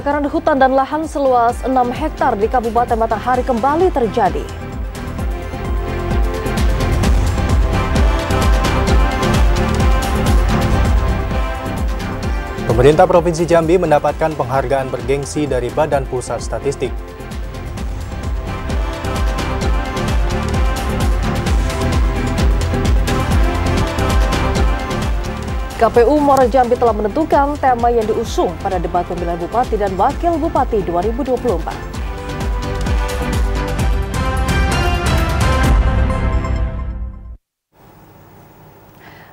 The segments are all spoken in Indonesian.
Kebakaran hutan dan lahan seluas 6 hektar di Kabupaten Matahari kembali terjadi. Pemerintah Provinsi Jambi mendapatkan penghargaan bergengsi dari Badan Pusat Statistik. KPU Muara Jambi telah menentukan tema yang diusung pada debat pemilihan Bupati dan Wakil Bupati 2024.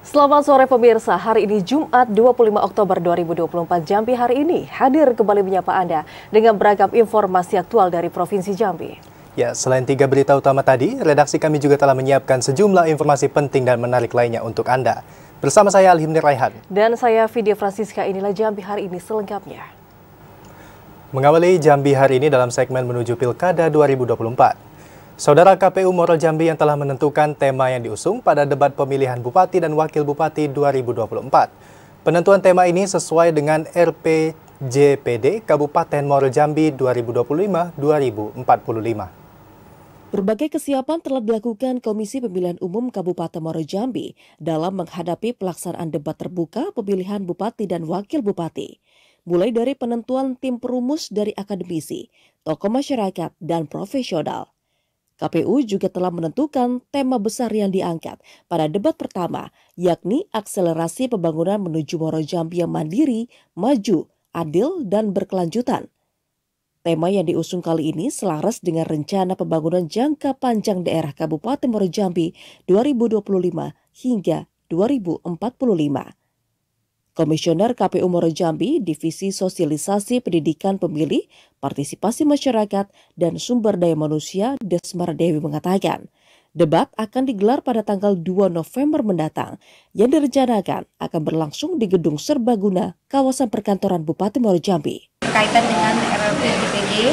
Selamat sore pemirsa, hari ini Jumat 25 Oktober 2024, Jambi hari ini hadir kembali menyapa Anda dengan beragam informasi aktual dari Provinsi Jambi. Ya, selain 3 berita utama tadi, redaksi kami juga telah menyiapkan sejumlah informasi penting dan menarik lainnya untuk Anda. Bersama saya Alhimni Raihan. Dan saya Vidya Francisca, inilah Jambi hari ini selengkapnya. Mengawali Jambi hari ini dalam segmen menuju Pilkada 2024. Saudara, KPU Muara Jambi yang telah menentukan tema yang diusung pada debat pemilihan Bupati dan Wakil Bupati 2024. Penentuan tema ini sesuai dengan RPJPD Kabupaten Muara Jambi 2025-2045. Berbagai kesiapan telah dilakukan Komisi Pemilihan Umum Kabupaten Muara Jambi dalam menghadapi pelaksanaan debat terbuka pemilihan Bupati dan Wakil Bupati. Mulai dari penentuan tim perumus dari akademisi, tokoh masyarakat, dan profesional. KPU juga telah menentukan tema besar yang diangkat pada debat pertama, yakni akselerasi pembangunan menuju Muara Jambi yang mandiri, maju, adil, dan berkelanjutan. Tema yang diusung kali ini selaras dengan rencana pembangunan jangka panjang daerah Kabupaten Muara Jambi 2025 hingga 2045. Komisioner KPU Muara Jambi, Divisi Sosialisasi Pendidikan Pemilih, Partisipasi Masyarakat, dan Sumber Daya Manusia, Desmar Dewi mengatakan, debat akan digelar pada tanggal 2 November mendatang yang direncanakan akan berlangsung di Gedung Serbaguna, kawasan perkantoran Bupati Muara Jambi. Berkaitan dengan RPJPD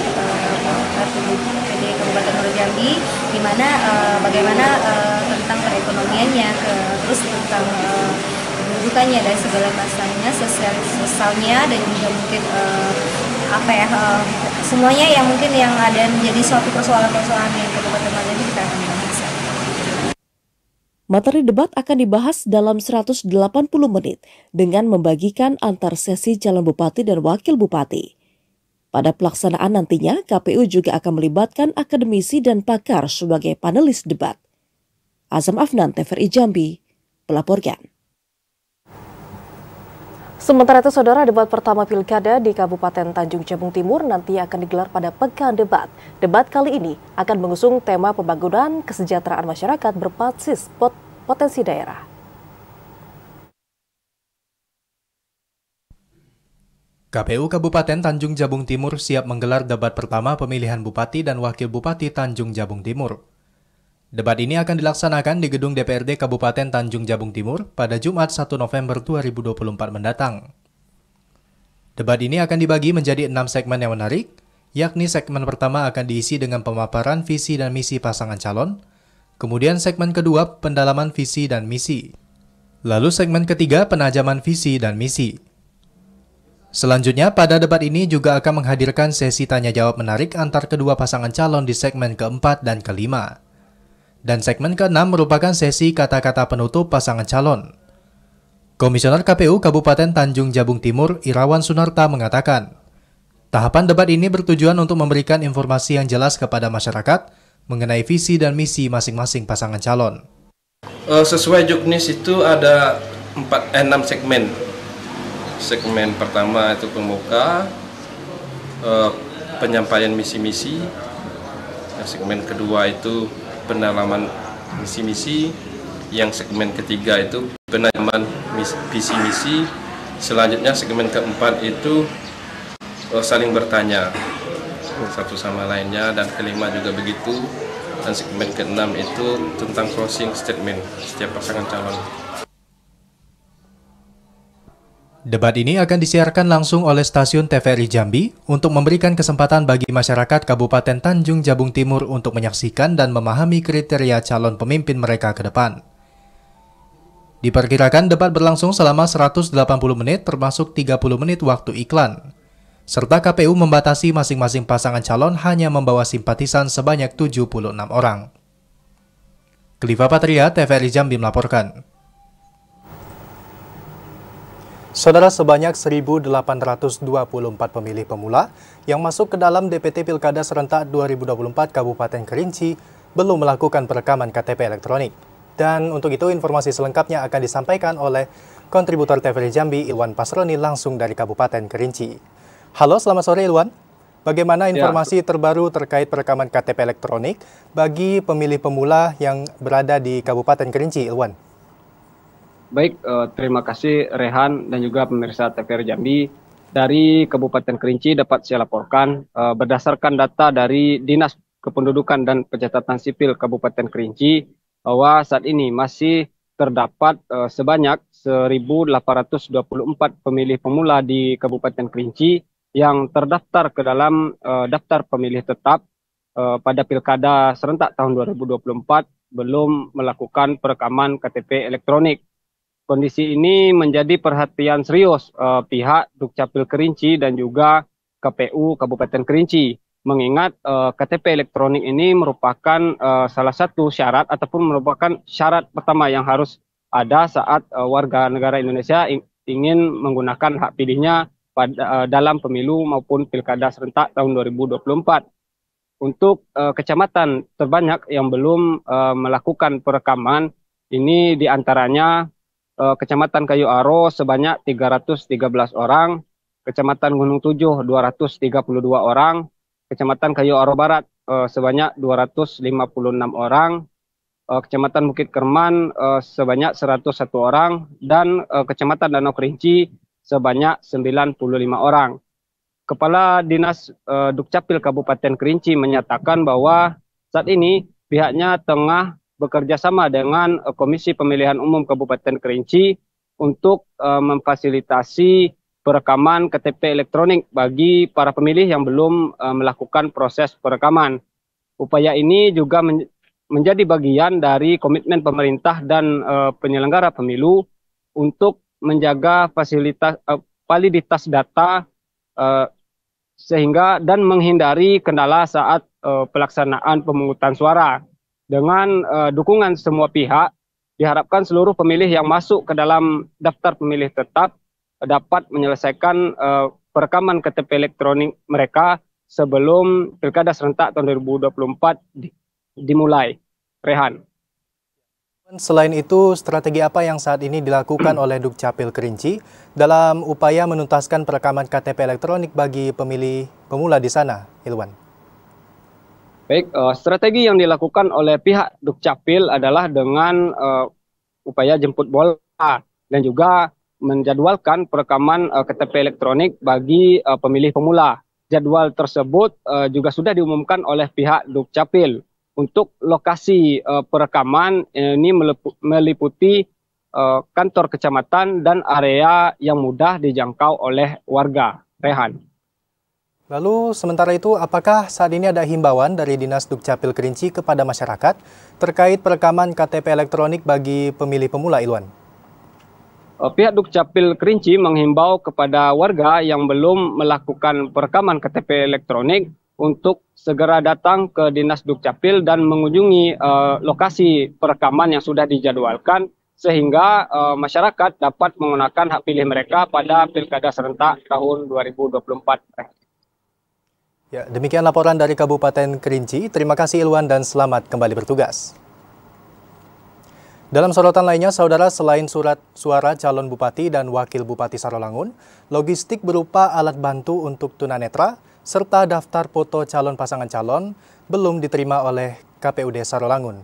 Kabupaten Muara Jambi, di mana bagaimana tentang perekonomiannya, terus tentang kedudukannya dan segala macamnya, sosialnya, dan juga mungkin semuanya yang mungkin yang ada menjadi suatu persoalan-persoalan yang Kabupaten Muara Jambi kita akan bahas. Materi debat akan dibahas dalam 180 menit dengan membagikan antar sesi calon bupati dan wakil bupati. Pada pelaksanaan nantinya, KPU juga akan melibatkan akademisi dan pakar sebagai panelis debat. Azam Afnan, TVRI Jambi, melaporkan. Sementara itu, saudara, debat pertama Pilkada di Kabupaten Tanjung Jabung Timur nanti akan digelar pada pekan debat. Debat kali ini akan mengusung tema pembangunan kesejahteraan masyarakat berbasis potensi daerah. KPU Kabupaten Tanjung Jabung Timur siap menggelar debat pertama pemilihan Bupati dan Wakil Bupati Tanjung Jabung Timur. Debat ini akan dilaksanakan di Gedung DPRD Kabupaten Tanjung Jabung Timur pada Jumat 1 November 2024 mendatang. Debat ini akan dibagi menjadi 6 segmen yang menarik, yakni segmen pertama akan diisi dengan pemaparan visi dan misi pasangan calon, kemudian segmen kedua pendalaman visi dan misi, lalu segmen ketiga penajaman visi dan misi. Selanjutnya, pada debat ini juga akan menghadirkan sesi tanya-jawab menarik antar kedua pasangan calon di segmen keempat dan kelima. Dan segmen ke-6 merupakan sesi kata-kata penutup pasangan calon. Komisioner KPU Kabupaten Tanjung Jabung Timur, Irawan Sunarta mengatakan, tahapan debat ini bertujuan untuk memberikan informasi yang jelas kepada masyarakat mengenai visi dan misi masing-masing pasangan calon. Sesuai juknis itu ada 6 segmen. Segmen pertama itu pembuka, penyampaian misi-misi. Segmen kedua itu pendalaman misi-misi, yang segmen ketiga itu penajaman visi-misi, selanjutnya segmen keempat itu saling bertanya satu sama lainnya, dan kelima juga begitu, dan segmen keenam itu tentang closing statement setiap pasangan calon. Debat ini akan disiarkan langsung oleh stasiun TVRI Jambi untuk memberikan kesempatan bagi masyarakat Kabupaten Tanjung Jabung Timur untuk menyaksikan dan memahami kriteria calon pemimpin mereka ke depan. Diperkirakan debat berlangsung selama 180 menit termasuk 30 menit waktu iklan. serta KPU membatasi masing-masing pasangan calon hanya membawa simpatisan sebanyak 76 orang. Kliva Patria, TVRI Jambi melaporkan. Saudara, sebanyak 1.824 pemilih pemula yang masuk ke dalam DPT Pilkada Serentak 2024 Kabupaten Kerinci belum melakukan perekaman KTP elektronik. Dan untuk itu informasi selengkapnya akan disampaikan oleh kontributor TVRI Jambi Ilwan Pasroni langsung dari Kabupaten Kerinci. Halo, selamat sore Ilwan. Bagaimana informasi terbaru terkait perekaman KTP elektronik bagi pemilih pemula yang berada di Kabupaten Kerinci, Ilwan? Baik, terima kasih Rehan dan juga pemirsa TVRI Jambi. Dari Kabupaten Kerinci dapat saya laporkan berdasarkan data dari Dinas Kependudukan dan Pencatatan Sipil Kabupaten Kerinci bahwa saat ini masih terdapat sebanyak 1.824 pemilih pemula di Kabupaten Kerinci yang terdaftar ke dalam daftar pemilih tetap pada Pilkada Serentak tahun 2024 belum melakukan perekaman KTP elektronik. Kondisi ini menjadi perhatian serius pihak Dukcapil Kerinci dan juga KPU Kabupaten Kerinci, mengingat KTP elektronik ini merupakan salah satu syarat ataupun merupakan syarat pertama yang harus ada saat warga negara Indonesia ingin menggunakan hak pilihnya dalam pemilu maupun Pilkada Serentak tahun 2024. Untuk kecamatan terbanyak yang belum melakukan perekaman ini diantaranya Kecamatan Kayu Aro sebanyak 313 orang, Kecamatan Gunung Tujuh 232 orang, Kecamatan Kayu Aro Barat sebanyak 256 orang, Kecamatan Bukit Kerman sebanyak 101 orang, dan Kecamatan Danau Kerinci sebanyak 95 orang. Kepala Dinas Dukcapil Kabupaten Kerinci menyatakan bahwa saat ini pihaknya tengah bekerja sama dengan Komisi Pemilihan Umum Kabupaten Kerinci untuk memfasilitasi perekaman KTP elektronik bagi para pemilih yang belum melakukan proses perekaman. Upaya ini juga menjadi bagian dari komitmen pemerintah dan penyelenggara pemilu untuk menjaga validitas data sehingga dan menghindari kendala saat pelaksanaan pemungutan suara. Dengan dukungan semua pihak, diharapkan seluruh pemilih yang masuk ke dalam daftar pemilih tetap dapat menyelesaikan perekaman KTP elektronik mereka sebelum Pilkada Serentak tahun 2024 dimulai. Rehan. Selain itu, strategi apa yang saat ini dilakukan oleh Dukcapil Kerinci dalam upaya menuntaskan perekaman KTP elektronik bagi pemilih pemula di sana, Ilwan? Baik, strategi yang dilakukan oleh pihak Dukcapil adalah dengan upaya jemput bola dan juga menjadwalkan perekaman KTP elektronik bagi pemilih pemula. Jadwal tersebut juga sudah diumumkan oleh pihak Dukcapil. Untuk lokasi perekaman ini meliputi kantor kecamatan dan area yang mudah dijangkau oleh warga. Rehan. Lalu sementara itu, apakah saat ini ada himbauan dari Dinas Dukcapil Kerinci kepada masyarakat terkait perekaman KTP elektronik bagi pemilih pemula, Ilwan? Pihak Dukcapil Kerinci menghimbau kepada warga yang belum melakukan perekaman KTP elektronik untuk segera datang ke Dinas Dukcapil dan mengunjungi lokasi perekaman yang sudah dijadwalkan sehingga masyarakat dapat menggunakan hak pilih mereka pada Pilkada Serentak tahun 2024. Ya, demikian laporan dari Kabupaten Kerinci. Terima kasih Ilwan dan selamat kembali bertugas. Dalam sorotan lainnya, saudara, selain surat suara calon bupati dan wakil bupati Sarolangun, logistik berupa alat bantu untuk tunanetra, serta daftar foto calon pasangan calon belum diterima oleh KPUD Sarolangun.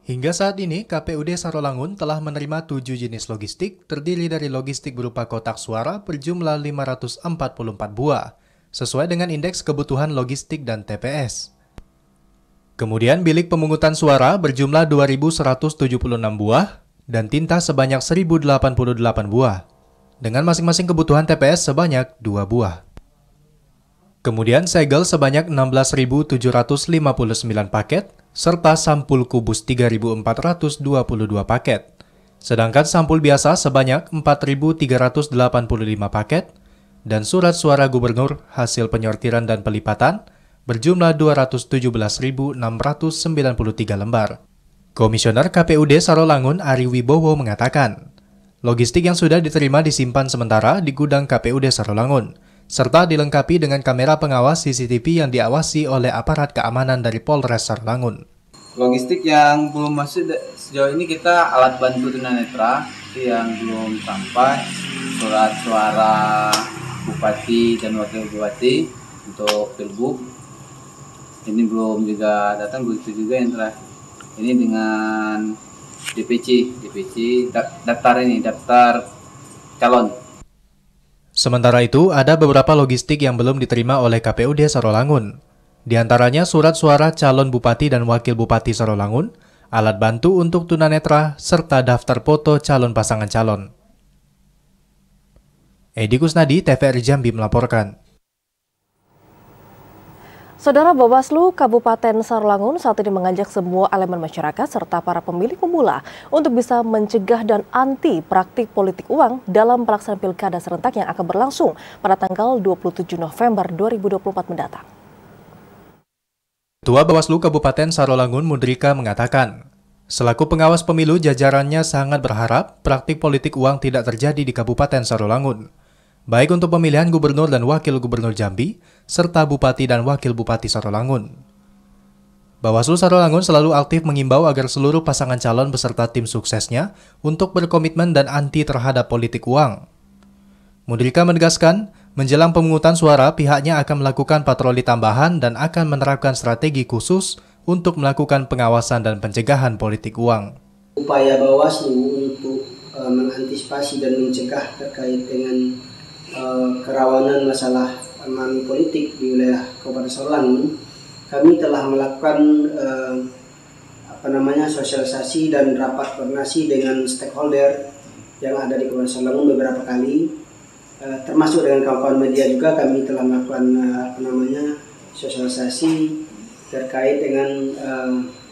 Hingga saat ini, KPUD Sarolangun telah menerima 7 jenis logistik, terdiri dari logistik berupa kotak suara berjumlah 544 buah, sesuai dengan indeks kebutuhan logistik dan TPS. Kemudian bilik pemungutan suara berjumlah 2.176 buah, dan tinta sebanyak 1.088 buah, dengan masing-masing kebutuhan TPS sebanyak 2 buah. Kemudian segel sebanyak 16.759 paket, serta sampul kubus 3.422 paket. Sedangkan sampul biasa sebanyak 4.385 paket dan surat suara gubernur hasil penyortiran dan pelipatan berjumlah 217.693 lembar. Komisioner KPUD Sarolangun Ari Wibowo mengatakan, logistik yang sudah diterima disimpan sementara di gudang KPUD Sarolangun, serta dilengkapi dengan kamera pengawas CCTV yang diawasi oleh aparat keamanan dari Polres Sarolangun. Logistik yang belum masuk sejauh ini kita alat bantu tunanetra yang belum sampai, surat suara bupati dan wakil bupati untuk pilgub ini belum juga datang, begitu juga yang terakhir ini dengan DPC daftar calon. Sementara itu, ada beberapa logistik yang belum diterima oleh KPUD Sarolangun. Di antaranya surat suara calon bupati dan wakil bupati Sarolangun, alat bantu untuk tunanetra, serta daftar foto calon pasangan calon. Edi Kusnadi, TVRI Jambi melaporkan. Saudara, Bawaslu Kabupaten Sarolangun saat ini mengajak semua elemen masyarakat serta para pemilih pemula untuk bisa mencegah dan anti praktik politik uang dalam pelaksanaan pilkada serentak yang akan berlangsung pada tanggal 27 November 2024 mendatang. Ketua Bawaslu Kabupaten Sarolangun Mudrika mengatakan, selaku pengawas pemilu jajarannya sangat berharap praktik politik uang tidak terjadi di Kabupaten Sarolangun, baik untuk pemilihan gubernur dan wakil gubernur Jambi, serta bupati dan wakil bupati Sarolangun. Bawaslu Sarolangun selalu aktif mengimbau agar seluruh pasangan calon beserta tim suksesnya untuk berkomitmen dan anti terhadap politik uang. Mudrika menegaskan, menjelang pemungutan suara pihaknya akan melakukan patroli tambahan dan akan menerapkan strategi khusus untuk melakukan pengawasan dan pencegahan politik uang. Upaya Bawaslu untuk mengantisipasi dan mencegah terkait dengan kerawanan masalah money politik di wilayah Kabupaten Sarolangun, kami telah melakukan sosialisasi dan rapat koordinasi dengan stakeholder yang ada di Kabupaten Sarolangun beberapa kali, termasuk dengan kawan-kawan media juga kami telah melakukan sosialisasi terkait dengan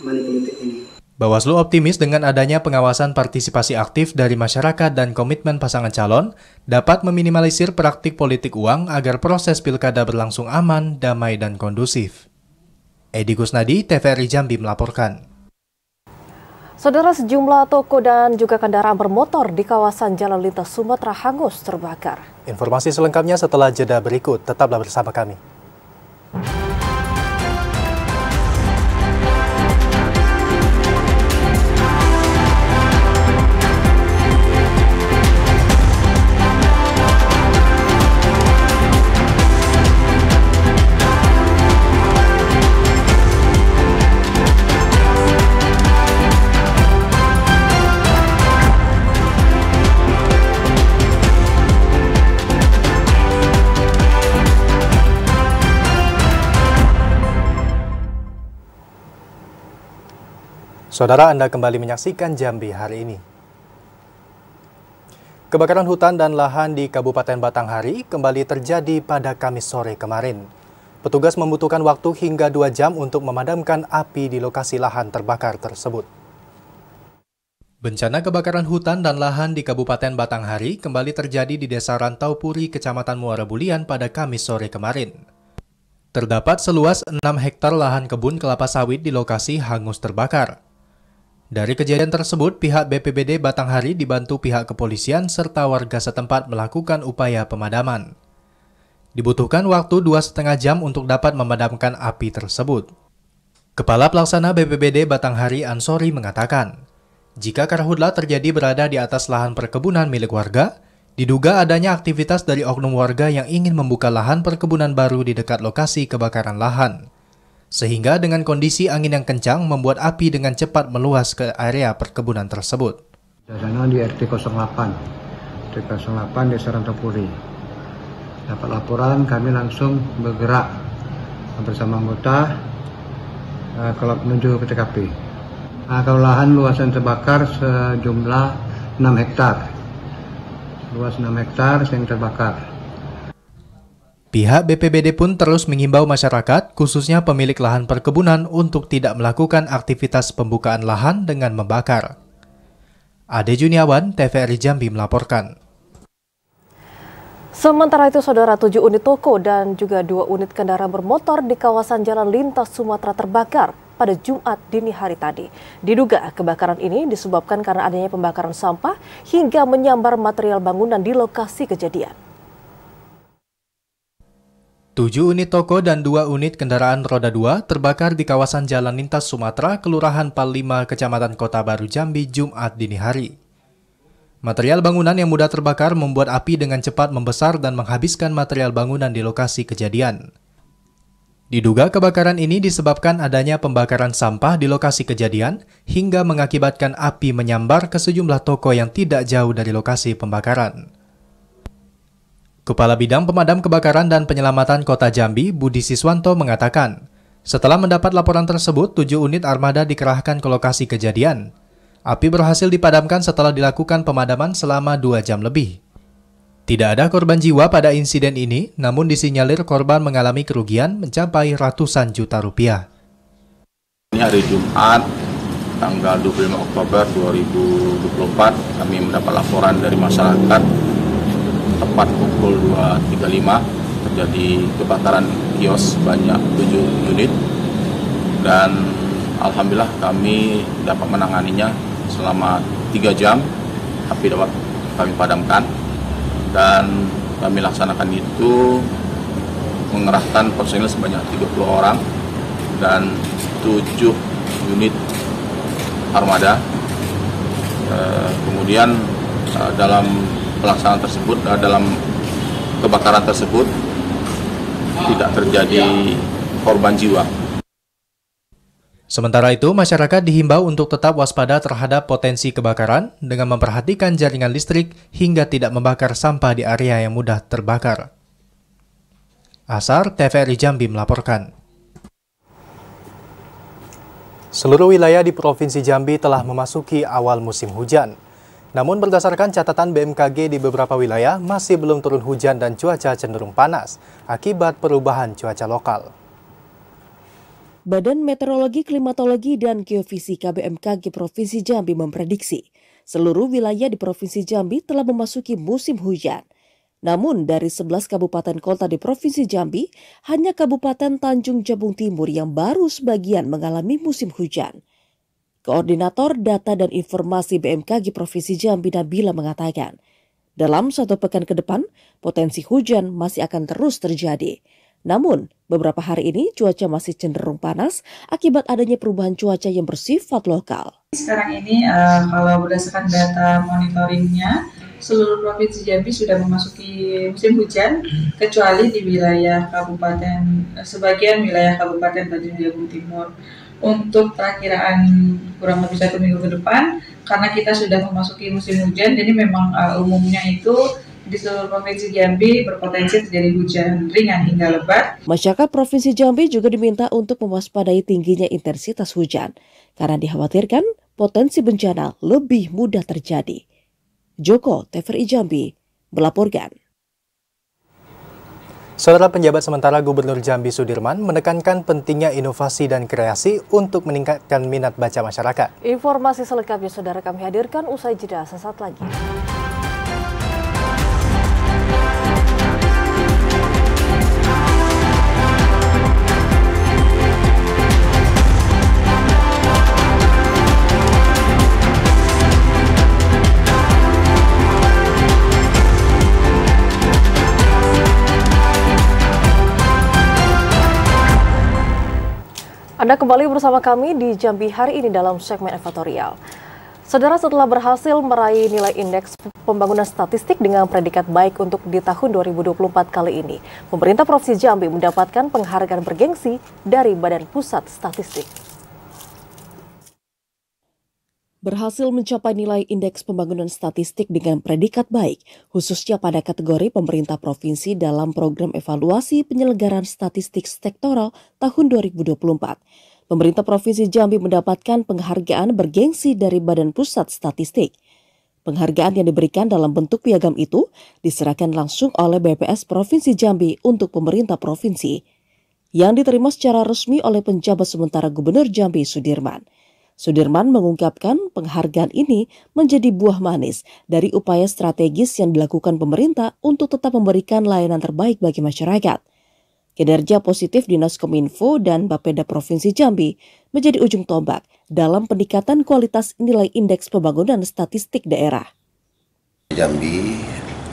money politik ini. Bawaslu optimis dengan adanya pengawasan partisipasi aktif dari masyarakat dan komitmen pasangan calon dapat meminimalisir praktik politik uang agar proses pilkada berlangsung aman, damai, dan kondusif. Edi Kusnadi, TVRI Jambi melaporkan. Saudara, sejumlah toko dan juga kendaraan bermotor di kawasan Jalan Lintas Sumatera hangus terbakar. Informasi selengkapnya setelah jeda berikut. Tetaplah bersama kami. Saudara, Anda kembali menyaksikan Jambi hari ini. Kebakaran hutan dan lahan di Kabupaten Batanghari kembali terjadi pada Kamis sore kemarin. Petugas membutuhkan waktu hingga 2 jam untuk memadamkan api di lokasi lahan terbakar tersebut. Bencana kebakaran hutan dan lahan di Kabupaten Batanghari kembali terjadi di Desa Rantau Puri, Kecamatan Muara Bulian pada Kamis sore kemarin. Terdapat seluas 6 hektar lahan kebun kelapa sawit di lokasi hangus terbakar. Dari kejadian tersebut, pihak BPBD Batanghari dibantu pihak kepolisian serta warga setempat melakukan upaya pemadaman. Dibutuhkan waktu 2,5 jam untuk dapat memadamkan api tersebut. Kepala Pelaksana BPBD Batanghari Ansori mengatakan, jika karhutla terjadi berada di atas lahan perkebunan milik warga, diduga adanya aktivitas dari oknum warga yang ingin membuka lahan perkebunan baru di dekat lokasi kebakaran lahan. Sehingga dengan kondisi angin yang kencang membuat api dengan cepat meluas ke area perkebunan tersebut. Biasanya di RT 08 Desa Rantau Puri. Dapat laporan, kami langsung bergerak bersama anggota kalau menuju ke TKP. Kalau lahan luasan terbakar sejumlah 6 hektar. Luas 6 hektar yang terbakar. Pihak BPBD pun terus mengimbau masyarakat, khususnya pemilik lahan perkebunan, untuk tidak melakukan aktivitas pembukaan lahan dengan membakar. Ade Juniawan, TVRI Jambi melaporkan. Sementara itu, Saudara, 7 unit toko dan juga 2 unit kendaraan bermotor di kawasan Jalan Lintas Sumatera terbakar pada Jumat dini hari tadi. Diduga kebakaran ini disebabkan karena adanya pembakaran sampah hingga menyambar material bangunan di lokasi kejadian. 7 unit toko dan 2 unit kendaraan roda 2 terbakar di kawasan Jalan Lintas Sumatera, Kelurahan Pal 5, Kecamatan Kota Baru Jambi, Jumat dini hari. Material bangunan yang mudah terbakar membuat api dengan cepat membesar dan menghabiskan material bangunan di lokasi kejadian. Diduga kebakaran ini disebabkan adanya pembakaran sampah di lokasi kejadian hingga mengakibatkan api menyambar ke sejumlah toko yang tidak jauh dari lokasi pembakaran. Kepala Bidang Pemadam Kebakaran dan Penyelamatan Kota Jambi, Budi Siswanto mengatakan, setelah mendapat laporan tersebut, 7 unit armada dikerahkan ke lokasi kejadian. Api berhasil dipadamkan setelah dilakukan pemadaman selama 2 jam lebih. Tidak ada korban jiwa pada insiden ini, namun disinyalir korban mengalami kerugian mencapai ratusan juta rupiah. Ini hari Jumat, tanggal 25 Oktober 2024, kami mendapat laporan dari masyarakat tepat pukul 2.35 terjadi kebakaran kios banyak 7 unit dan alhamdulillah kami dapat menanganinya selama 3 jam. Api dapat kami padamkan dan kami laksanakan itu mengerahkan personil sebanyak 30 orang dan 7 unit armada. Kemudian dalam pelaksanaan tersebut, dalam kebakaran tersebut tidak terjadi korban jiwa. Sementara itu, masyarakat dihimbau untuk tetap waspada terhadap potensi kebakaran dengan memperhatikan jaringan listrik hingga tidak membakar sampah di area yang mudah terbakar. Asar, TVRI Jambi melaporkan. Seluruh wilayah di Provinsi Jambi telah memasuki awal musim hujan. Namun berdasarkan catatan BMKG di beberapa wilayah masih belum turun hujan dan cuaca cenderung panas akibat perubahan cuaca lokal. Badan Meteorologi, Klimatologi, dan Geofisika BMKG Provinsi Jambi memprediksi seluruh wilayah di Provinsi Jambi telah memasuki musim hujan. Namun dari 11 kabupaten kota di Provinsi Jambi, hanya Kabupaten Tanjung Jabung Timur yang baru sebagian mengalami musim hujan. Koordinator Data dan Informasi BMKG Provinsi Jambi Nabila mengatakan, dalam 1 pekan ke depan, potensi hujan masih akan terus terjadi. Namun, beberapa hari ini cuaca masih cenderung panas akibat adanya perubahan cuaca yang bersifat lokal. Sekarang ini kalau berdasarkan data monitoringnya, seluruh Provinsi Jambi sudah memasuki musim hujan, kecuali di wilayah kabupaten, sebagian wilayah Kabupaten Tanjung Jabung Timur. Untuk perakiraan kurang lebih 1 minggu ke depan, karena kita sudah memasuki musim hujan, jadi memang umumnya itu di seluruh Provinsi Jambi berpotensi terjadi hujan ringan hingga lebat. Masyarakat Provinsi Jambi juga diminta untuk mewaspadai tingginya intensitas hujan, karena dikhawatirkan potensi bencana lebih mudah terjadi. Joko, TVRI Jambi, melaporkan. Saudara, penjabat sementara Gubernur Jambi Sudirman menekankan pentingnya inovasi dan kreasi untuk meningkatkan minat baca masyarakat. Informasi selengkapnya saudara kami hadirkan usai jeda sesaat lagi. Anda kembali bersama kami di Jambi hari ini dalam segmen editorial. Saudara, setelah berhasil meraih nilai indeks pembangunan statistik dengan predikat baik untuk di tahun 2024 kali ini, pemerintah Provinsi Jambi mendapatkan penghargaan bergengsi dari Badan Pusat Statistik. Berhasil mencapai nilai indeks pembangunan statistik dengan predikat baik, khususnya pada kategori pemerintah provinsi dalam program evaluasi penyelenggaraan statistik sektoral tahun 2024. Pemerintah Provinsi Jambi mendapatkan penghargaan bergengsi dari Badan Pusat Statistik. Penghargaan yang diberikan dalam bentuk piagam itu diserahkan langsung oleh BPS Provinsi Jambi untuk pemerintah provinsi, yang diterima secara resmi oleh penjabat sementara Gubernur Jambi Sudirman. Sudirman mengungkapkan penghargaan ini menjadi buah manis dari upaya strategis yang dilakukan pemerintah untuk tetap memberikan layanan terbaik bagi masyarakat. Kinerja positif Dinas Kominfo dan Bapeda Provinsi Jambi menjadi ujung tombak dalam peningkatan kualitas nilai indeks pembangunan statistik daerah. Jambi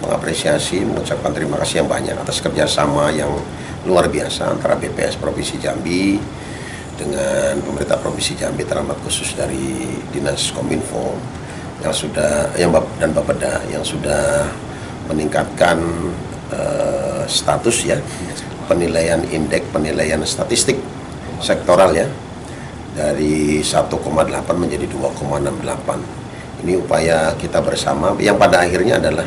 mengapresiasi, mengucapkan terima kasih yang banyak atas kerjasama yang luar biasa antara BPS Provinsi Jambi dengan pemerintah Provinsi Jambi, terutama khusus dari Dinas Kominfo dan Bapeda yang sudah meningkatkan status ya penilaian indeks penilaian statistik sektoral ya dari 1,8 menjadi 2,68. Ini upaya kita bersama yang pada akhirnya adalah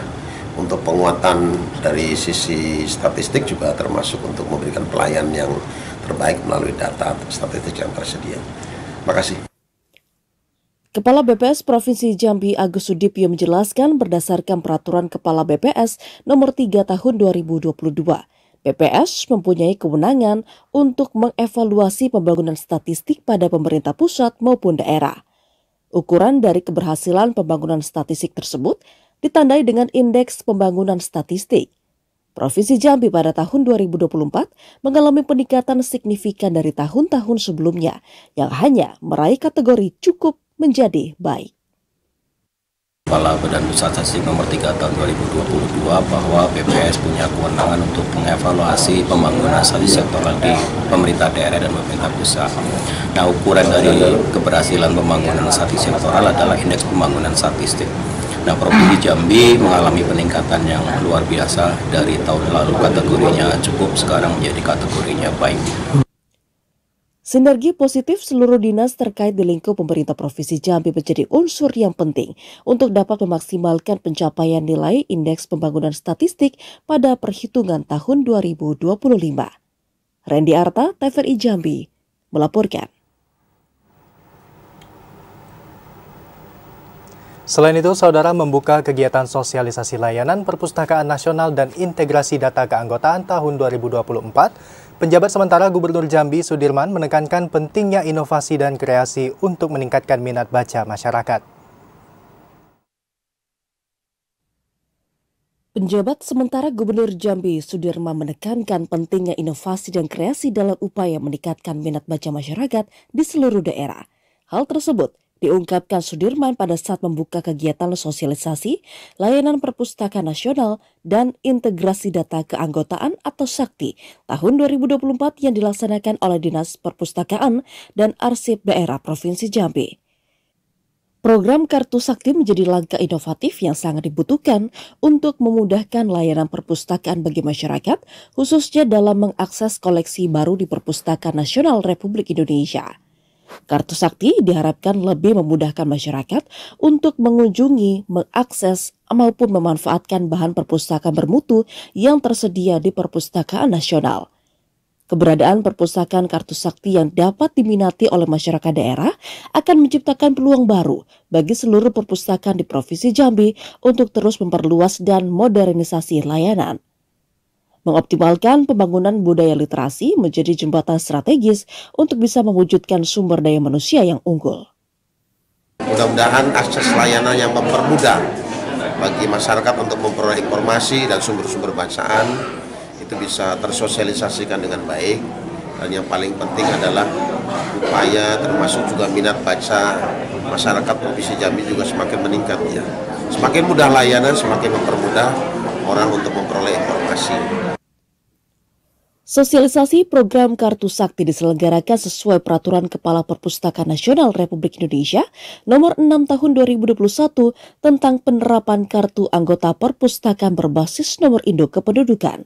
untuk penguatan dari sisi statistik juga termasuk untuk memberikan pelayanan yang terbaik melalui data statistik yang tersedia. Terima kasih. Kepala BPS Provinsi Jambi Agus Sudipyo menjelaskan berdasarkan Peraturan Kepala BPS Nomor 3 Tahun 2022, BPS mempunyai kewenangan untuk mengevaluasi pembangunan statistik pada pemerintah pusat maupun daerah. Ukuran dari keberhasilan pembangunan statistik tersebut ditandai dengan Indeks Pembangunan Statistik. Provinsi Jambi pada tahun 2024 mengalami peningkatan signifikan dari tahun-tahun sebelumnya yang hanya meraih kategori cukup menjadi baik. Kepala Badan Pusat Statistik Nomor 3 Tahun 2022 bahwa BPS punya kewenangan untuk mengevaluasi pembangunan statistik sektoral di pemerintah daerah dan pemerintah pusat. Nah, ukuran dari keberhasilan pembangunan statistik sektoral adalah Indeks Pembangunan Statistik. Nah, Provinsi Jambi mengalami peningkatan yang luar biasa dari tahun lalu kategorinya cukup, sekarang menjadi kategorinya baik. Sinergi positif seluruh dinas terkait di lingkup pemerintah Provinsi Jambi menjadi unsur yang penting untuk dapat memaksimalkan pencapaian nilai Indeks Pembangunan Statistik pada perhitungan tahun 2025. Randy Arta, TVRI Jambi, melaporkan. Selain itu, Saudara membuka kegiatan sosialisasi layanan Perpustakaan Nasional dan Integrasi Data Keanggotaan tahun 2024. Penjabat sementara Gubernur Jambi Sudirman menekankan pentingnya inovasi dan kreasi untuk meningkatkan minat baca masyarakat. Penjabat sementara Gubernur Jambi Sudirman menekankan pentingnya inovasi dan kreasi dalam upaya meningkatkan minat baca masyarakat di seluruh daerah. Hal tersebut diungkapkan Sudirman pada saat membuka kegiatan sosialisasi layanan Perpustakaan Nasional dan Integrasi Data Keanggotaan atau SAKTI tahun 2024 yang dilaksanakan oleh Dinas Perpustakaan dan Arsip Daerah Provinsi Jambi. Program Kartu Sakti menjadi langkah inovatif yang sangat dibutuhkan untuk memudahkan layanan perpustakaan bagi masyarakat, khususnya dalam mengakses koleksi baru di Perpustakaan Nasional Republik Indonesia. Kartu Sakti diharapkan lebih memudahkan masyarakat untuk mengunjungi, mengakses, maupun memanfaatkan bahan perpustakaan bermutu yang tersedia di Perpustakaan Nasional. Keberadaan perpustakaan Kartu Sakti yang dapat diminati oleh masyarakat daerah akan menciptakan peluang baru bagi seluruh perpustakaan di Provinsi Jambi untuk terus memperluas dan modernisasi layanan. Mengoptimalkan pembangunan budaya literasi menjadi jembatan strategis untuk bisa mewujudkan sumber daya manusia yang unggul. Mudah-mudahan akses layanan yang mempermudah bagi masyarakat untuk memperoleh informasi dan sumber-sumber bacaan itu bisa tersosialisasikan dengan baik, dan yang paling penting adalah upaya termasuk juga minat baca masyarakat Provinsi Jambi juga semakin meningkat ya. Semakin mudah layanan, semakin mempermudah orang untuk memperoleh informasi. Sosialisasi program Kartu Sakti diselenggarakan sesuai Peraturan Kepala Perpustakaan Nasional Republik Indonesia Nomor 6 Tahun 2021 tentang penerapan kartu anggota perpustakaan berbasis nomor induk kependudukan.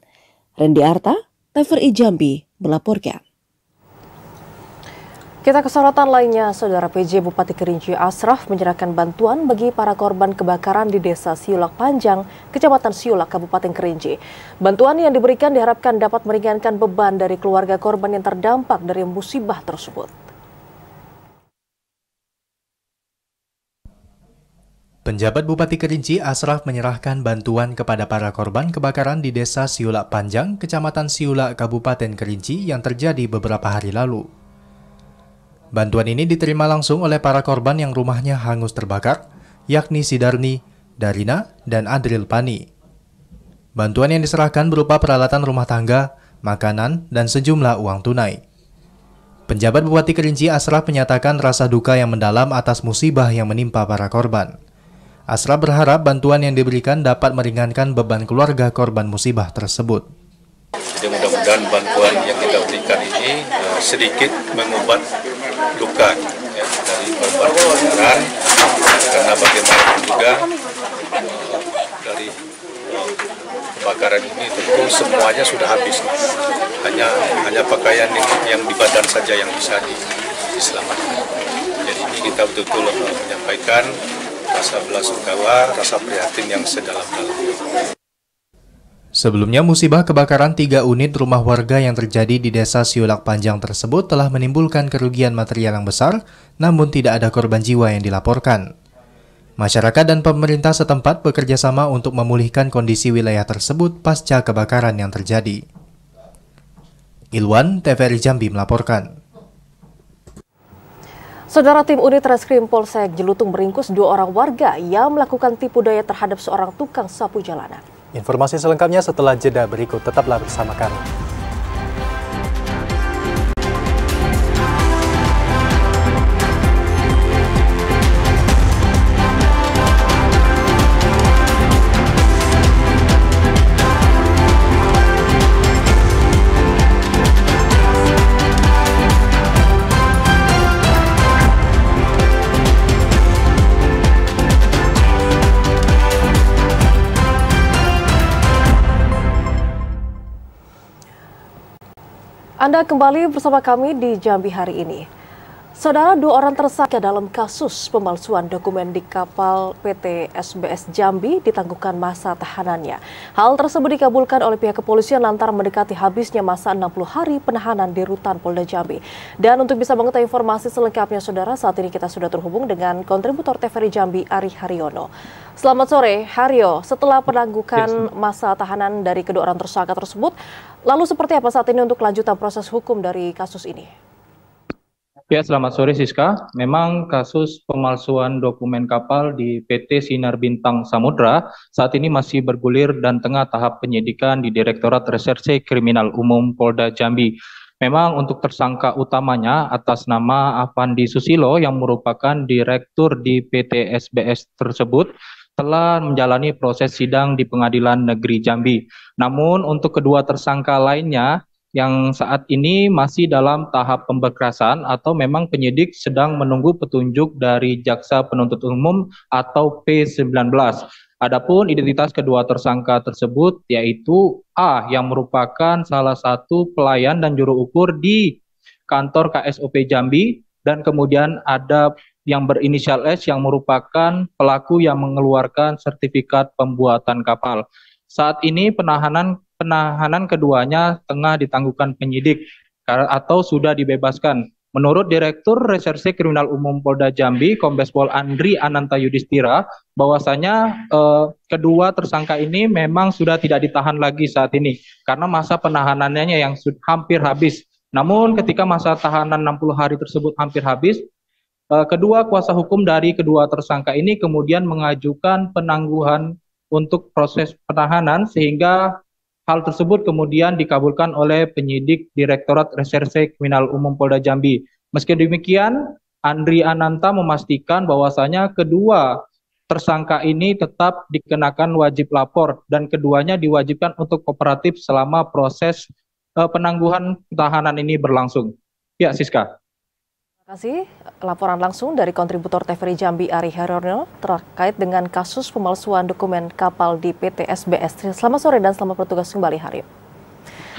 Randy Arta, TVRI Jambi, melaporkan. Kita ke sorotan lainnya, Saudara. PJ Bupati Kerinci Asraf menyerahkan bantuan bagi para korban kebakaran di Desa Siulak Panjang, Kecamatan Siulak, Kabupaten Kerinci. Bantuan yang diberikan diharapkan dapat meringankan beban dari keluarga korban yang terdampak dari musibah tersebut. Penjabat Bupati Kerinci Asraf menyerahkan bantuan kepada para korban kebakaran di Desa Siulak Panjang, Kecamatan Siulak, Kabupaten Kerinci yang terjadi beberapa hari lalu. Bantuan ini diterima langsung oleh para korban yang rumahnya hangus terbakar, yakni Sidarni, Darina, dan Adril Pani. Bantuan yang diserahkan berupa peralatan rumah tangga, makanan, dan sejumlah uang tunai. Penjabat Bupati Kerinci Asraf menyatakan rasa duka yang mendalam atas musibah yang menimpa para korban. Asraf berharap bantuan yang diberikan dapat meringankan beban keluarga korban musibah tersebut. Jadi mudah-mudahan bantuan yang kita berikan ini sedikit mengobat luka ya, dari korban kebakaran, karena bagaimanapun juga dari kebakaran ini tentu semuanya sudah habis, hanya pakaian yang di badan saja yang bisa diselamatkan. Jadi ini kita betul-betul menyampaikan rasa belasungkawa, rasa prihatin yang sedalam-dalamnya. Sebelumnya, musibah kebakaran 3 unit rumah warga yang terjadi di Desa Siulak Panjang tersebut telah menimbulkan kerugian material yang besar, namun tidak ada korban jiwa yang dilaporkan. Masyarakat dan pemerintah setempat bekerja sama untuk memulihkan kondisi wilayah tersebut pasca kebakaran yang terjadi. Ilwan, TVRI Jambi melaporkan. Saudara, tim unit Reskrim Polsek Jelutung meringkus 2 orang warga yang melakukan tipu daya terhadap seorang tukang sapu jalanan. Informasi selengkapnya setelah jeda berikut, tetaplah bersama kami. Anda kembali bersama kami di Jambi hari ini. Saudara, 2 orang tersangka dalam kasus pemalsuan dokumen di kapal PT SBS Jambi ditangguhkan masa tahanannya. Hal tersebut dikabulkan oleh pihak kepolisian lantaran mendekati habisnya masa 60 hari penahanan di Rutan Polda Jambi. Dan untuk bisa mengetahui informasi selengkapnya, saudara, saat ini kita sudah terhubung dengan kontributor TVRI Jambi, Ari Haryono. Selamat sore, Haryo. Setelah penangguhkan masa tahanan dari kedua orang tersangka tersebut, lalu seperti apa saat ini untuk kelanjutan proses hukum dari kasus ini? Ya, selamat sore Siska. Memang kasus pemalsuan dokumen kapal di PT Sinar Bintang Samudra saat ini masih bergulir dan tengah tahap penyidikan di Direktorat Reserse Kriminal Umum Polda Jambi. Memang untuk tersangka utamanya atas nama Avandi Susilo yang merupakan direktur di PT SBS tersebut telah menjalani proses sidang di Pengadilan Negeri Jambi. Namun untuk kedua tersangka lainnya yang saat ini masih dalam tahap pemberkasan atau memang penyidik sedang menunggu petunjuk dari Jaksa Penuntut Umum atau P19. Adapun identitas kedua tersangka tersebut yaitu A yang merupakan salah satu pelayan dan juru ukur di kantor KSOP Jambi, dan kemudian ada yang berinisial S yang merupakan pelaku yang mengeluarkan sertifikat pembuatan kapal. Saat ini penahanan keduanya tengah ditangguhkan penyidik atau sudah dibebaskan. Menurut Direktur Reserse Kriminal Umum Polda Jambi, Kombes Pol Andri Ananta Yudhistira, bahwasanya kedua tersangka ini memang sudah tidak ditahan lagi saat ini karena masa penahanannya yang hampir habis. Namun ketika masa tahanan 60 hari tersebut hampir habis, kedua kuasa hukum dari kedua tersangka ini kemudian mengajukan penangguhan untuk proses penahanan, sehingga hal tersebut kemudian dikabulkan oleh penyidik Direktorat Reserse Kriminal Umum Polda Jambi. Meski demikian, Andri Ananta memastikan bahwasanya kedua tersangka ini tetap dikenakan wajib lapor dan keduanya diwajibkan untuk kooperatif selama proses penangguhan tahanan ini berlangsung. Ya, Siska. Terima kasih. Laporan langsung dari kontributor TVRI Jambi, Ari Haryono, terkait dengan kasus pemalsuan dokumen kapal di PT SBS. Selamat sore dan selamat bertugas kembali, Haryo.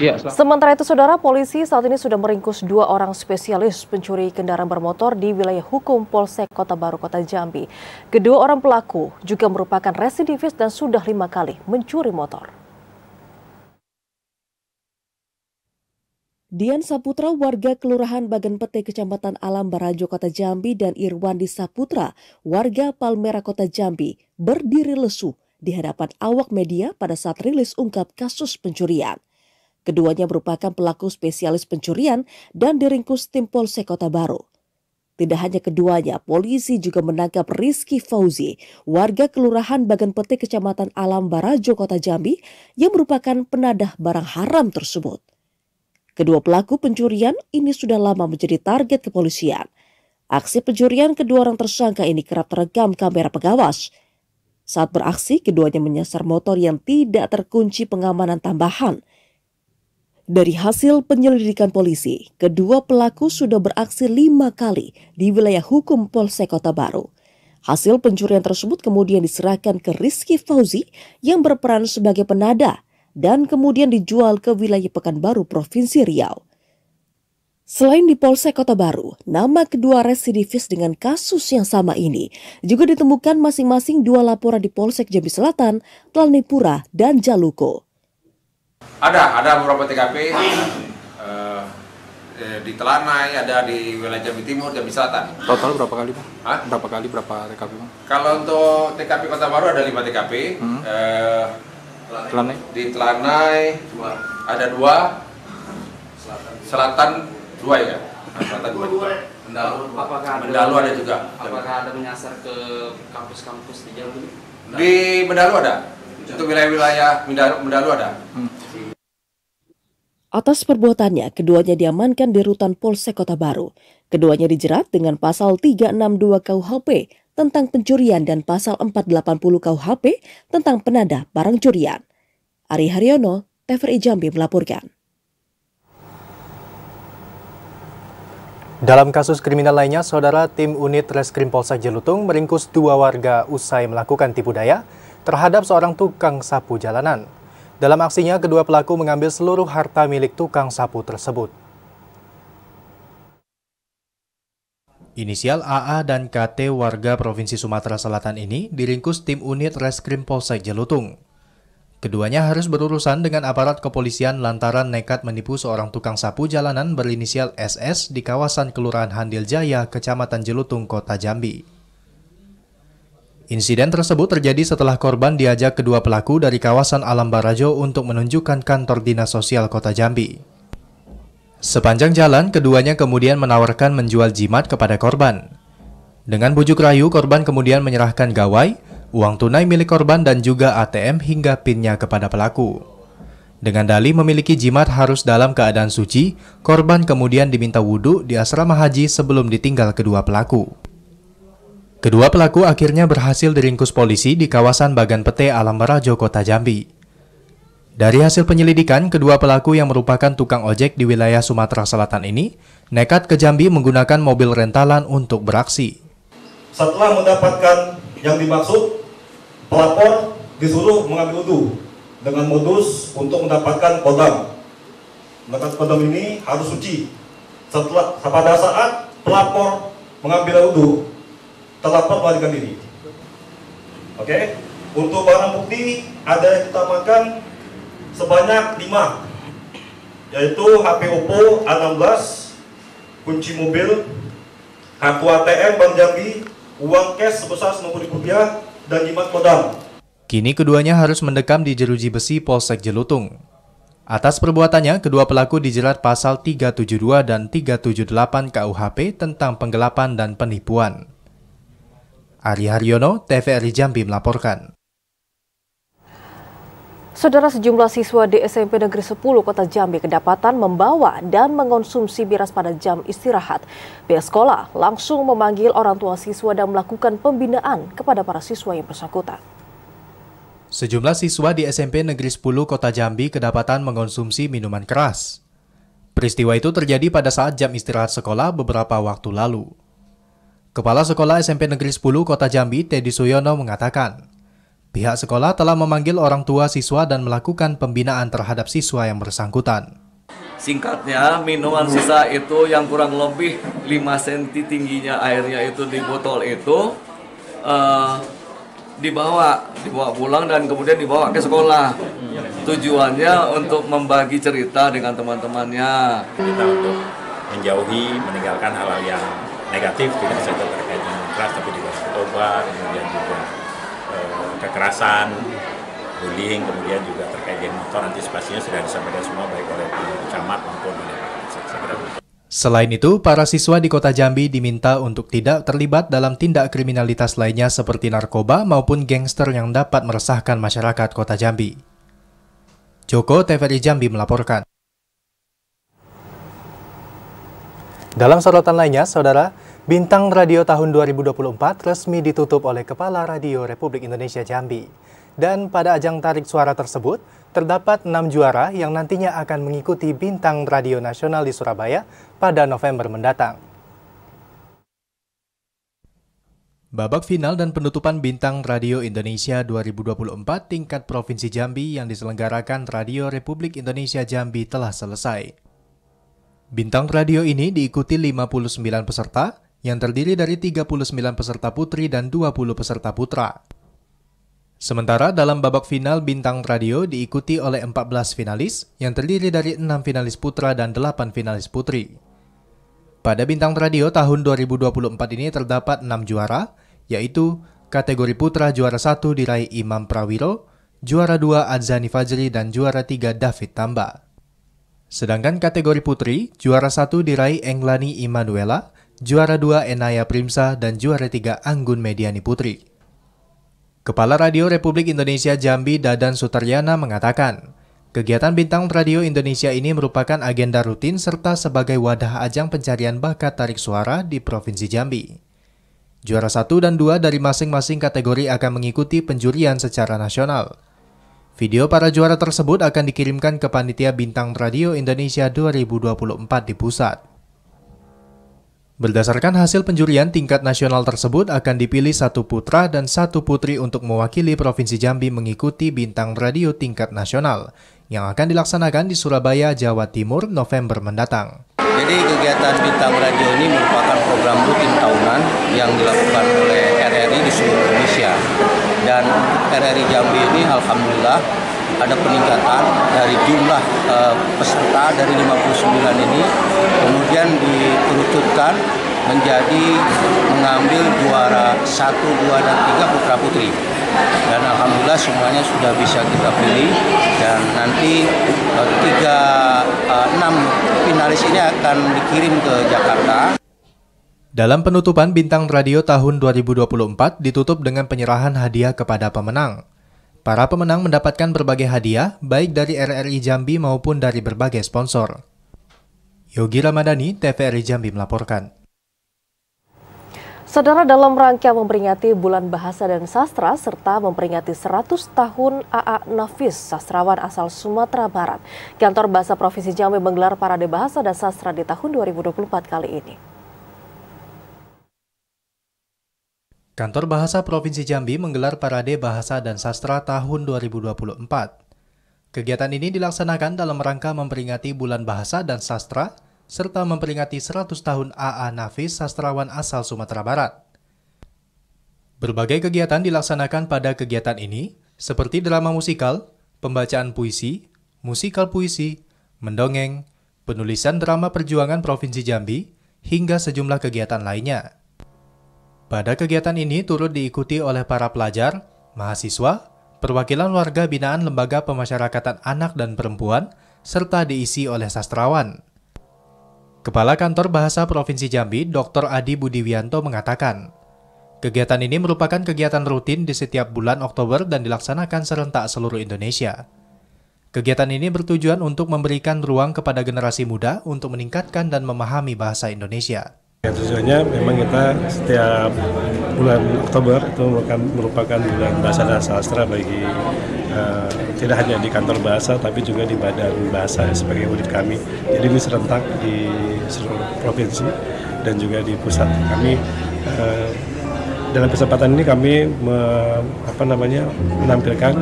Ya, sementara itu, saudara, polisi saat ini sudah meringkus 2 orang spesialis pencuri kendaraan bermotor di wilayah hukum Polsek Kota Baru, Kota Jambi. Kedua orang pelaku juga merupakan residivis dan sudah 5 kali mencuri motor. Dian Saputra, warga Kelurahan Bagan Pete, Kecamatan Alam Barajo, Kota Jambi, dan Irwandi Saputra, warga Palmera, Kota Jambi, berdiri lesu di hadapan awak media pada saat rilis ungkap kasus pencurian. Keduanya merupakan pelaku spesialis pencurian dan diringkus tim Polsek Kota Baru. Tidak hanya keduanya, polisi juga menangkap Rizky Fauzi, warga Kelurahan Bagan Pete, Kecamatan Alam Barajo, Kota Jambi, yang merupakan penadah barang haram tersebut. Kedua pelaku pencurian ini sudah lama menjadi target kepolisian. Aksi pencurian kedua orang tersangka ini kerap terekam kamera pengawas. Saat beraksi, keduanya menyasar motor yang tidak terkunci pengamanan tambahan. Dari hasil penyelidikan polisi, kedua pelaku sudah beraksi 5 kali di wilayah hukum Polsek Kota Baru. Hasil pencurian tersebut kemudian diserahkan ke Rizky Fauzi yang berperan sebagai penadah dan kemudian dijual ke wilayah Pekanbaru, Provinsi Riau. Selain di Polsek Kota Baru, nama kedua residivis dengan kasus yang sama ini juga ditemukan masing-masing 2 laporan di Polsek Jambi Selatan, Tlanipura, dan Jaluko. Ada beberapa TKP di Telanai, ada di wilayah Jambi Timur, Jambi Selatan. Total berapa kali, Pak? Berapa TKP, Pak? Kalau untuk TKP Kota Baru ada 5 TKP. Telanai? Di Telanai ada 2, Selatan 2 ya. Selatan 2 juga. Mendalu ada juga. Apakah ada menyasar ke kampus-kampus di Jambi? Di Mendalu ada. Untuk wilayah-wilayah Mendalu ada. Atas perbuatannya, keduanya diamankan di rutan Polsek Kota Baru. Keduanya dijerat dengan pasal 362 KUHP tentang pencurian dan pasal 480 KUHP tentang penadah barang curian. Ari Haryono, TVRI Jambi melaporkan. Dalam kasus kriminal lainnya, Saudara, tim unit Reskrim Polsek Jelutung meringkus 2 warga usai melakukan tipu daya terhadap seorang tukang sapu jalanan. Dalam aksinya, kedua pelaku mengambil seluruh harta milik tukang sapu tersebut. Inisial AA dan KT warga Provinsi Sumatera Selatan ini diringkus tim unit Reskrim Polsek Jelutung. Keduanya harus berurusan dengan aparat kepolisian lantaran nekat menipu seorang tukang sapu jalanan berinisial SS di kawasan Kelurahan Handil Jaya, Kecamatan Jelutung, Kota Jambi. Insiden tersebut terjadi setelah korban diajak kedua pelaku dari kawasan Alam Barajo untuk menunjukkan kantor Dinas Sosial Kota Jambi. Sepanjang jalan, keduanya kemudian menawarkan menjual jimat kepada korban. Dengan bujuk rayu, korban kemudian menyerahkan gawai, uang tunai milik korban dan juga ATM hingga PIN-nya kepada pelaku. Dengan dalih memiliki jimat harus dalam keadaan suci, korban kemudian diminta wudhu di asrama haji sebelum ditinggal kedua pelaku. Kedua pelaku akhirnya berhasil diringkus polisi di kawasan Bagan Pete, Alam Barajo, Kota Jambi. Dari hasil penyelidikan, kedua pelaku yang merupakan tukang ojek di wilayah Sumatera Selatan ini nekat ke Jambi menggunakan mobil rentalan untuk beraksi. Setelah mendapatkan yang dimaksud, pelapor disuruh mengambil wudhu dengan modus untuk mendapatkan kodam. Mendapatkan kodam ini harus suci. Pada saat pelapor mengambil wudhu, terlapor melarikan diri. Oke, untuk barang bukti ada yang kita amankan sebanyak 5, yaitu HP Oppo A16, kunci mobil, kartu ATM Bank Jambi, uang cash sebesar Rp90.000 dan jimat kodam. Kini keduanya harus mendekam di jeruji besi Polsek Jelutung. Atas perbuatannya, kedua pelaku dijerat pasal 372 dan 378 KUHP tentang penggelapan dan penipuan. Ari Haryono, TVRI Jambi melaporkan. Saudara, sejumlah siswa di SMP Negeri 10 Kota Jambi kedapatan membawa dan mengonsumsi miras pada jam istirahat. Pihak sekolah langsung memanggil orang tua siswa dan melakukan pembinaan kepada para siswa yang bersangkutan. Sejumlah siswa di SMP Negeri 10 Kota Jambi kedapatan mengonsumsi minuman keras. Peristiwa itu terjadi pada saat jam istirahat sekolah beberapa waktu lalu. Kepala Sekolah SMP Negeri 10 Kota Jambi, Teddy Suyono, mengatakan, pihak sekolah telah memanggil orang tua siswa dan melakukan pembinaan terhadap siswa yang bersangkutan. Singkatnya, minuman sisa itu yang kurang lebih 5 cm tingginya airnya itu di botol itu dibawa pulang dan kemudian dibawa ke sekolah. Tujuannya untuk membagi cerita dengan teman-temannya. Kita untuk menjauhi, meninggalkan hal-hal yang negatif, tidak saja terkait dengan keras, tapi juga obat, kemudian juga kekerasan, bullying, kemudian juga terkait geng motor. Antisipasinya sudah disampaikan semua baik oleh camat maupun oleh Pak. Selain itu, para siswa di Kota Jambi diminta untuk tidak terlibat dalam tindak kriminalitas lainnya seperti narkoba maupun gangster yang dapat meresahkan masyarakat Kota Jambi. Joko, TVRI Jambi melaporkan. Dalam sorotan lainnya, Saudara, Bintang Radio tahun 2024 resmi ditutup oleh Kepala Radio Republik Indonesia Jambi. Dan pada ajang tarik suara tersebut, terdapat 6 juara yang nantinya akan mengikuti Bintang Radio Nasional di Surabaya pada November mendatang. Babak final dan penutupan Bintang Radio Indonesia 2024 tingkat Provinsi Jambi yang diselenggarakan Radio Republik Indonesia Jambi telah selesai. Bintang radio ini diikuti 59 peserta yang terdiri dari 39 peserta putri dan 20 peserta putra. Sementara dalam babak final Bintang Radio diikuti oleh 14 finalis yang terdiri dari 6 finalis putra dan 8 finalis putri. Pada Bintang Radio tahun 2024 ini terdapat 6 juara, yaitu kategori putra juara 1 diraih Imam Prawiro, juara 2 Adzani Fajri dan juara 3 David Tamba. Sedangkan kategori putri, juara 1 diraih Englani Immanuela, juara 2 Enaya Primsa, dan juara 3 Anggun Mediani Putri. Kepala Radio Republik Indonesia Jambi Dadan Sutaryana mengatakan, kegiatan Bintang Radio Indonesia ini merupakan agenda rutin serta sebagai wadah ajang pencarian bakat tarik suara di Provinsi Jambi. Juara 1 dan 2 dari masing-masing kategori akan mengikuti penjurian secara nasional. Video para juara tersebut akan dikirimkan ke Panitia Bintang Radio Indonesia 2024 di pusat. Berdasarkan hasil penjurian tingkat nasional tersebut akan dipilih 1 putra dan 1 putri untuk mewakili Provinsi Jambi mengikuti Bintang Radio tingkat nasional yang akan dilaksanakan di Surabaya, Jawa Timur November mendatang. Jadi kegiatan Bintang Radio ini merupakan program rutin tahunan yang dilakukan oleh RRI di seluruh Indonesia. Dan RRI Jambi ini alhamdulillah ada peningkatan dari jumlah peserta dari 59 ini, kemudian dikerucutkan menjadi mengambil juara 1, 2, dan 3 putra putri. Dan alhamdulillah semuanya sudah bisa kita pilih, dan nanti 6 finalis ini akan dikirim ke Jakarta. Dalam penutupan Bintang Radio tahun 2024 ditutup dengan penyerahan hadiah kepada pemenang. Para pemenang mendapatkan berbagai hadiah baik dari RRI Jambi maupun dari berbagai sponsor. Yogi Ramadhani, TVRI Jambi melaporkan. Saudara, dalam rangka memperingati Bulan Bahasa dan Sastra serta memperingati 100 tahun A.A. Nafis, sastrawan asal Sumatera Barat, Kantor Bahasa Provinsi Jambi menggelar Parade Bahasa dan Sastra di tahun 2024 kali ini. Kantor Bahasa Provinsi Jambi menggelar Parade Bahasa dan Sastra tahun 2024. Kegiatan ini dilaksanakan dalam rangka memperingati Bulan Bahasa dan Sastra serta memperingati 100 tahun A.A. Nafis, sastrawan asal Sumatera Barat. Berbagai kegiatan dilaksanakan pada kegiatan ini, seperti drama musikal, pembacaan puisi, musikal puisi, mendongeng, penulisan drama perjuangan Provinsi Jambi, hingga sejumlah kegiatan lainnya. Pada kegiatan ini turut diikuti oleh para pelajar, mahasiswa, perwakilan warga binaan Lembaga Pemasyarakatan Anak dan Perempuan, serta diisi oleh sastrawan. Kepala Kantor Bahasa Provinsi Jambi, Dr. Adi Budiwianto mengatakan, kegiatan ini merupakan kegiatan rutin di setiap bulan Oktober dan dilaksanakan serentak seluruh Indonesia. Kegiatan ini bertujuan untuk memberikan ruang kepada generasi muda untuk meningkatkan dan memahami bahasa Indonesia. Ya, tujuannya memang kita setiap bulan Oktober itu merupakan bulan bahasa dan sastra bagi tidak hanya di kantor bahasa tapi juga di badan bahasa sebagai unit kami. Jadi ini serentak di seluruh provinsi dan juga di pusat. Kami dalam kesempatan ini kami menampilkan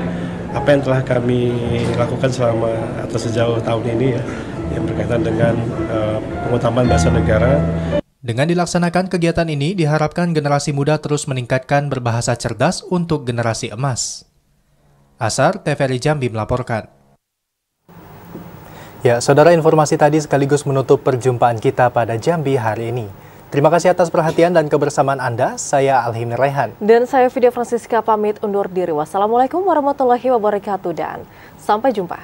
apa yang telah kami lakukan selama atau sejauh tahun ini ya, yang berkaitan dengan pengutamaan bahasa negara. Dengan dilaksanakan kegiatan ini, diharapkan generasi muda terus meningkatkan berbahasa cerdas untuk generasi emas. Asar, TVRI Jambi melaporkan. Ya, saudara, informasi tadi sekaligus menutup perjumpaan kita pada Jambi hari ini. Terima kasih atas perhatian dan kebersamaan Anda. Saya Alhimi Rehan. Dan saya Vidya Francisca pamit undur diri. Wassalamualaikum warahmatullahi wabarakatuh dan sampai jumpa.